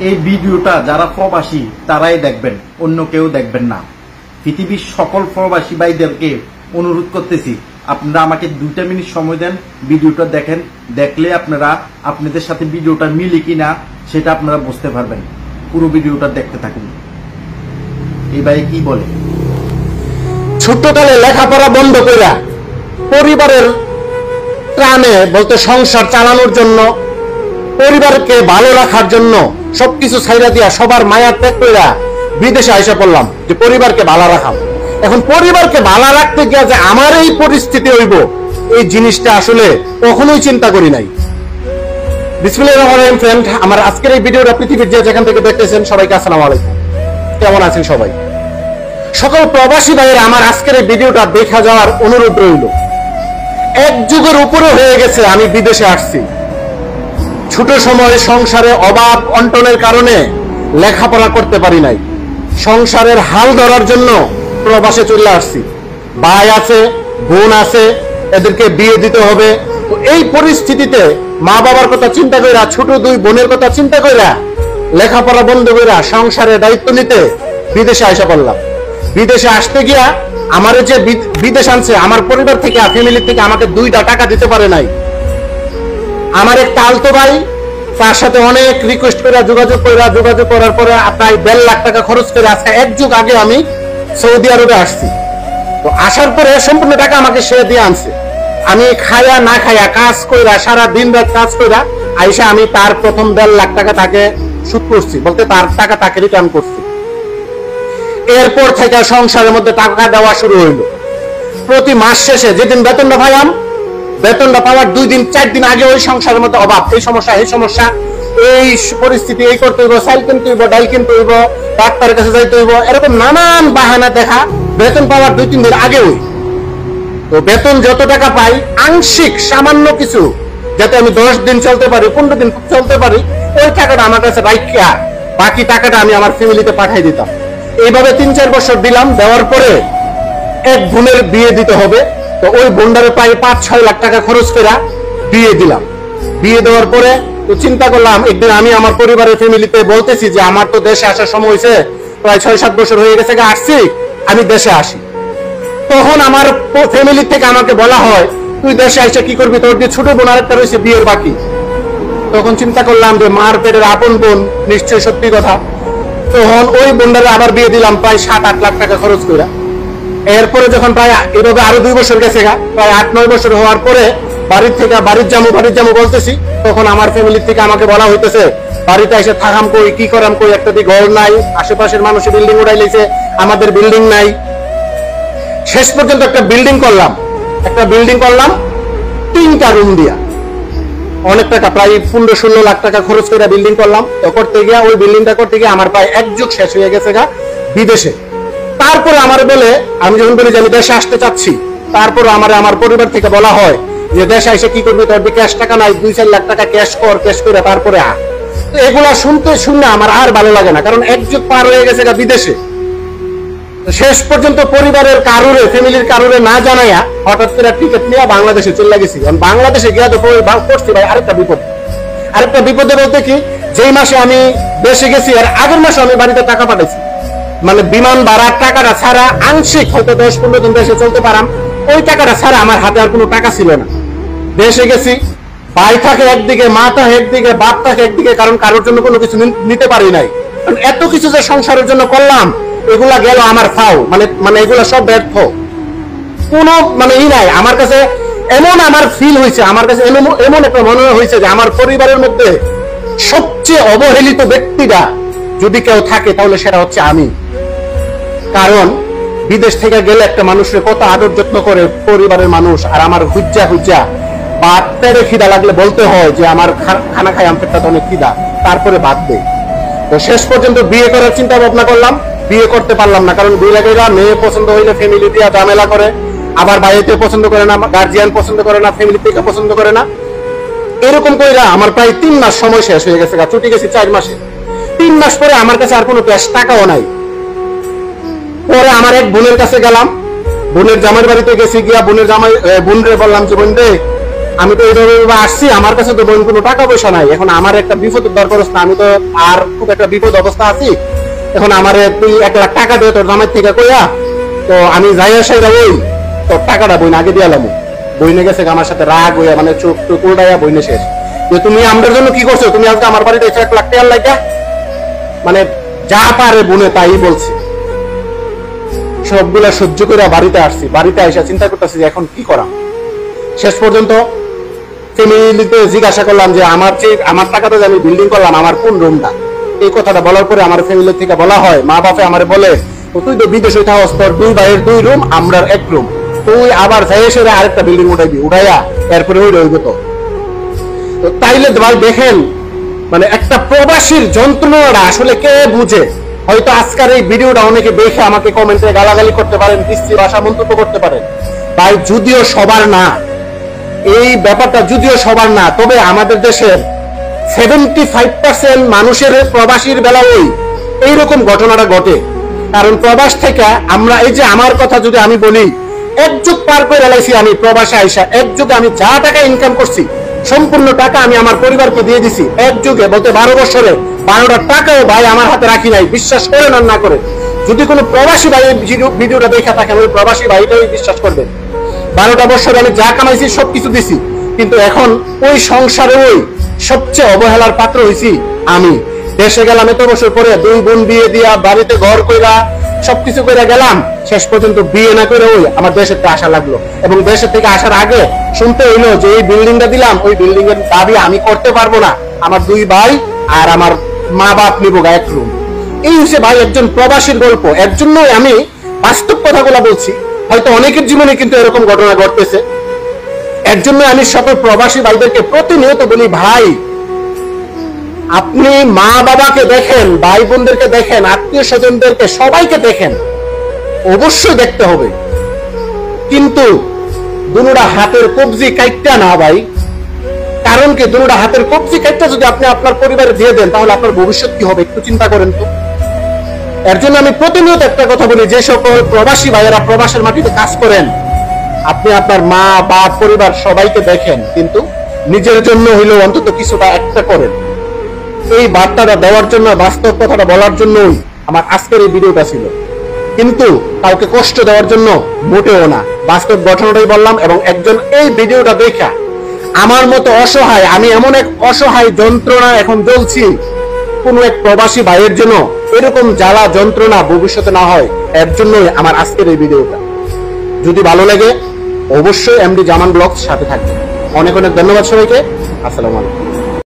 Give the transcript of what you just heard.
এই ভিডিওটা যারা প্রবাসী তারাই দেখবেন, অন্য কেউ দেখবেন না। পৃথিবীর সকল প্রবাসী ভাইদেরকে অনুরোধ করতেছি, আপনারা আমাকে 2টা মিনিট সময় দেন, ভিডিওটা দেখেন। দেখলে আপনারা আপনাদের সাথে ভিডিওটা মিলে কিনা সেটা আপনারা বুঝতে পারবেন। পুরো ভিডিওটা দেখতে থাকুন। এই ভাই কি বলে, ছোটকালে লেখাপড়া বন্ধ কইরা পরিবারের ত্রাণে বলতে সংসার চালানোর জন্য, পরিবারকে ভালো রাখার জন্য সবকিছু ছাইরা দিয়া সবার মায়া ত্যাগ কইরা বিদেশে আইসা পড়লাম যে পরিবারকে ভালো রাখাম। এখন পরিবারকে ভালো রাখতে গিয়া যে আমার এই পরিস্থিতি হইব, এই জিনিসটা আসলে কখনোই চিন্তা করি নাই। বিসমিল্লাহির রহমানির রহিম। ফ্রেন্ড, আমার আজকের এই ভিডিওটা পৃথিবীর যে যেখান থেকে দেখতেছেন সবাইকে আসসালামু আলাইকুম। কেমন আছেন সবাই? সকল প্রবাসী ভাইয়ের আমার আজকের এই ভিডিওটা দেখা যাওয়ার অনুরোধ রইল। এক যুগের উপরে হয়ে গেছে আমি বিদেশে আসছি। ছোট সময়ে সংসারে অভাব অন্টনের কারণে লেখাপড়া করতে পারি নাই। সংসারের হাল ধরার জন্য প্রবাসে চলে আসছি। ভাই আছে, বোন আছে, এদেরকে বিয়ে দিতে হবে। তো এই পরিস্থিতিতে মা বাবার কথা চিন্তা কইরা, ছোট 2 বোনের কথা চিন্তা কইরা, লেখাপড়া বন্ধ কইরা সংসারের দায়িত্ব নিতে বিদেশে আইসা পড়লাম। বিদেশে আসতে গিয়া আমার যে বিদেশ আনছে, আমার পরিবার থেকে, ফ্যামিলি থেকে আমাকে 2টা টাকা দিতে পারে নাই। আমার একটা আলতো ভাই, তার সাথে অনেক রিকোয়েস্ট করে যোগাযোগ করার পরে প্রায় 1.5 লাখ টাকা খরচ করে আজকে 1 যুগ আগে আমি সৌদি আরবে আসছি। তো আসার পরে সম্পূর্ণ টাকা আমাকে সে দিয়ে আনছে। আমি খায়া না খায়া কাজ কইরা, সারা দিন রাত কাজ কইরা আইসা আমি তার প্রথম 1.5 লাখ টাকা তাকে সুদ করছি, বলতে তার টাকা তাকে রিটার্ন করছি। এরপর থেকে সংসারের মধ্যে টাকা দেওয়া শুরু হইল। প্রতি মাস শেষে যেদিন বেতনটা পাইলাম, বেতনটা পাওয়ার 2 দিন 4 দিন আগে ওই সংসারের মধ্যে অভাব, এই সমস্যা এই পরিস্থিতি, এই করতে হইব, চাল কিনতে হইব, ডাল কিনতে হইব, ডাক্তারের কাছে যাইতে হইব, এরকম নানান বাহানা দেখা বেতন পাওয়ার 2-3 দিন আগে হই। তো বেতন যত টাকা পাই আংশিক সামান্য কিছু, যাতে আমি 10 দিন চলতে পারি, 15 দিন চলতে পারি, ওই টাকাটা আমার কাছে রাখিয়া বাকি টাকাটা আমি আমার ফ্যামিলিতে পাঠাই দিতাম। এইভাবে 3-4 বছর দিলাম। দেওয়ার পরে এক বোনের বিয়ে দিতে হবে। তো ওই বোনটারে প্রায় 5-6 লাখ টাকা খরচ করে বিয়ে দিলাম। বিয়ে দেওয়ার পরে তো চিন্তা করলাম, একদিন আমি আমার পরিবারের ফ্যামিলিতে বলতেছি যে আমার তো দেশে আসার সময় হয়েছে, প্রায় 6-7 বছর হয়ে গেছে আসছি, আমি দেশে আসি। তখন আমার ফ্যামিলি থেকে আমাকে বলা হয়, তুই দেশে এসে কি করবি, তোর যে ছোট বোন আরেকটা রয়েছে বিয়ের বাকি। তখন চিন্তা করলাম যে মার পেটের আপন বোন, নিশ্চয়ই সত্যি কথা। তখন ওই বোনটারে আবার বিয়ে দিলাম প্রায় 7-8 লাখ টাকা খরচ করে। এরপরে যখন প্রায় এভাবে আরো 2 বছর গেছে, প্রায় 8-9 বছর হওয়ার পরে বাড়ির জামু বলতেছি, তখন আমার ফ্যামিলি থেকে আমাকে বলা হইতেছে, বাড়িতে এসে থাকাম কই, কি করাম কই, একটা ঘর নাই, আশেপাশের মানুষের বিল্ডিং উড়াই লাইছে, আমাদের বিল্ডিং নাই। শেষ পর্যন্ত একটা বিল্ডিং করলাম 3টা রুম দিয়া, অনেক টাকা, প্রায় 15-16 লাখ টাকা খরচ করে বিল্ডিং করলাম। তো করতে গিয়ে ওই বিল্ডিংটা করতে গিয়ে আমার প্রায় 1 যুগ শেষ হয়ে গেছে বিদেশে। তারপরে আমার বলে, আমি যখন বলি যে আমি দেশে আসতে চাচ্ছি, তারপরে আমার পরিবার থেকে বলা হয় যে দেশে এসে কি করবি, তোর ক্যাশ টাকা নাই, 2-4 লাখ টাকা ক্যাশ করে তারপরে আ। তো এগুলা শুনে আমার আর ভালো লাগে না, কারণ 1 যুগ পার হয়ে গেছে বিদেশে। শেষ পর্যন্ত পরিবারের কারুরে, ফ্যামিলির কারুরে না জানাইয়া হঠাৎ করে টিকিট নিয়ে বাংলাদেশে চলে গেছি। কারণ বাংলাদেশে গিয়ে তো পড়ছি ভাই আরেকটা বিপদে বলতে কি, যেই মাসে আমি দেশে গেছি আর আগের মাসে আমি বাড়িতে টাকা পাঠাইছি, মানে বিমান ভাড়ার টাকাটা ছাড়া আংশিক হয়তো 10-15 দিন দেশে চলতে পারাম, ওই টাকাটা ছাড়া আমার হাতে আর কোনো টাকা ছিল না। দেশে গেছি, ভাই থাকে একদিকে, মা থাকে একদিকে, বাপ থাকে একদিকে, কারণ কারোর জন্য কোনো কিছু নিতে পারি নাই। কারণ এত কিছু যে সংসারের জন্য করলাম, এগুলা গেল আমার ফাও, মানে এগুলা সব ব্যর্থ, কোনো নাই। আমার কাছে এমন আমার ফিল হয়েছে, আমার কাছে এমন একটা মনে হয়েছে যে আমার পরিবারের মধ্যে সবচেয়ে অবহেলিত ব্যক্তিটা যদি কেউ থাকে তাহলে সেটা হচ্ছে আমি। কারণ বিদেশ থেকে গেলে একটা মানুষের কত আদর যত্ন করে পরিবারের মানুষ, আর আমার হুজ্জা বা পেটে খিদা লাগলে বলতে হয় যে আমার খানা খাই, আমার পেটটা অনেক খিদা, তারপরে বাদ দেয়। তো শেষ পর্যন্ত বিয়ে করার চিন্তা ভাবনা করলাম, বিয়ে করতে পারলাম না। কারণ বিয়ে মেয়ে পছন্দ হইলে ফ্যামিলি দিয়ে ঝামেলা করে, আবার বাড়িতে পছন্দ করে না, গার্জিয়ান পছন্দ করে না, ফ্যামিলি থেকে পছন্দ করে না। এরকম কইরা আমার প্রায় 3 মাস সময় শেষ হয়ে গেছে, ছুটি গেছি 4 মাসে। 3 মাস পরে আমার কাছে আর কোনো ক্যাশ টাকাও নাই। পরে আমার এক বোনের কাছে গেলাম, বোনের জামাইয়ের বাড়িতে গেছি, গিয়া বোনের বোনরে বললাম যে বোন রে, আমি তো এইভাবে আসছি, আমার কাছে তো বোন কোনো টাকা পয়সা নাই, এখন আমার একটা বিপদের দরকার হচ্ছে, আমি তো আর খুব একটা বিপদ অবস্থা আছি, এখন আমারে তুই 1 লাখ টাকা দে তোর জামাই থেকে কইয়া, তো আমি যাই আসাই ওই তোর টাকাটা বইন আগে দিয়ালাম, বইনে গেছে আমার সাথে রাগ হইয়া, মানে চোখ টোক উল্টাইয়া বইনে শেষ, যে তুমি আমাদের জন্য কি করছো, তুমি আজকে আমার বাড়িতে এসে 1 লাখ টাকা লাগা, মানে যা পারে বোনে তাই বলছি। সবগুলা সহ্য করে বাড়িতে আসছি, বাড়িতে এসে চিন্তা করতেছি যে এখন কি করা। শেষ পর্যন্ত ফ্যামিলিতে জিজ্ঞাসা করলাম যে আমার টাকাতে যে আমি বিল্ডিং করলাম, আমার কোন রুমটা। এই কথাটা বলার পরে আমার ফ্যামিলি থেকে বলা হয়, মা বাপে আমার বলে তুই তো বিদেশে থাকস, তোর 2 ভাইয়ের 2 রুম, আমরার 1 রুম, তুই আবার যাই এসে আরেকটা বিল্ডিং উঠাইবি, উঠাইয়া এরপরে ওই রইব। তো তাইলে ভাই দেখেন, মানে একটা প্রবাসীর যন্ত্রণাটা আসলে কে বুঝে। হয়তো আজকের এই ভিডিওটা অনেকে দেখে আমাকে কমেন্টে গালাগালি করতে পারেন, বিশ্রী ভাষা মন্তব্য করতে পারেন। ভাই যদিও সবার না, এই ব্যাপারটা যদিও সবার না, তবে আমাদের দেশের 75% মানুষের প্রবাসীর বেলা এইরকম ঘটনাটা ঘটে। কারণ প্রবাস থেকে আমরা, এই যে আমার কথা যদি আমি বলি, 1 যুগ পার করে এলাইছি আমি প্রবাসে আইসা, 1 যুগে আমি যা টাকা ইনকাম করছি সম্পূর্ণ টাকা আমি আমার পরিবারকে দিয়ে দিছি। 1 যুগে বলতে 12 বছরে 12টা টাকাও ভাই আমার হাতে রাখি নাই, বিশ্বাস করেন আর না করে। যদি কোনো প্রবাসী ভাই ভিডিওটা দেখে থাকেন, ওই প্রবাসী ভাইটাই বিশ্বাস করবেন। 12টা বছরে আমি যা কামাইছি সবকিছু দিছি, কিন্তু এখন ওই সংসারে ওই সবচেয়ে অবহেলার পাত্র হইছি আমি। দেশে গেলাম এত বছর পরে, 2 বোন বিয়ে দিয়া, বাড়িতে ঘর কইরা সবকিছু করে গেলাম, শেষ পর্যন্ত বিয়ে না করে ওই আমার দেশের থেকে আসা লাগলো। এবং দেশের থেকে আসার আগে শুনতে হইলো যে এই বিল্ডিংটা দিলাম, ওই বিল্ডিং এর দাবি আমি করতে পারবো না, আমার 2 ভাই আর আমার মা বাপ নিবো 1 রুম। এই হচ্ছে ভাই একজন প্রবাসীর গল্প। এর জন্যই আমি বাস্তব কথাগুলো বলছি, হয়তো অনেকের জীবনে কিন্তু এরকম ঘটনা ঘটতেছে। এর জন্য আমি সকল প্রবাসী ভাইদেরকে প্রতিনিয়ত বলি, ভাই আপনি মা বাবাকে দেখেন, ভাই বোনদেরকে দেখেন, আত্মীয় স্বজনদেরকে সবাইকে দেখেন, অবশ্যই দেখতে হবে, কিন্তু দুনুরা হাতের কবজি কাইটটা না ভাই। কারণ কি, দুনুরা হাতের কবজি কাইটটা যদি আপনি আপনার পরিবারে দিয়ে দেন, তাহলে আপনার ভবিষ্যৎ কি হবে একটু চিন্তা করেন তো। এর জন্য আমি প্রতিনিয়ত একটা কথা বলি, যে সকল প্রবাসী ভাইয়েরা প্রবাসের মাটিতে কাজ করেন, আপনি আপনার মা বাপ পরিবার সবাইকে দেখেন, কিন্তু নিজের জন্য হইলেও অন্তত কিছুটা একটা করেন। এই বার্তাটা দেওয়ার জন্য, বাস্তব কথাটা বলার জন্যই আমার আজকের এই ভিডিওটা ছিল, কিন্তু কাউকে কষ্ট দেওয়ার জন্য মোটেও না। বাস্তব ঘটনাটাই বললাম। এবং একজন এই ভিডিওটা দেখা আমার মতো অসহায়, আমি এমন এক অসহায় যন্ত্রণা এখন জ্বলছি, কোন এক প্রবাসী ভাইয়ের জন্য এরকম জ্বালা যন্ত্রণা ভবিষ্যতে না হয়, এর জন্যই আমার আজকের এই ভিডিওটা। যদি ভালো লাগে অবশ্যই এমডি জামান ব্লগস সাথে থাকবে। অনেক অনেক ধন্যবাদ সবাইকে। আসসালামু আলাইকুম।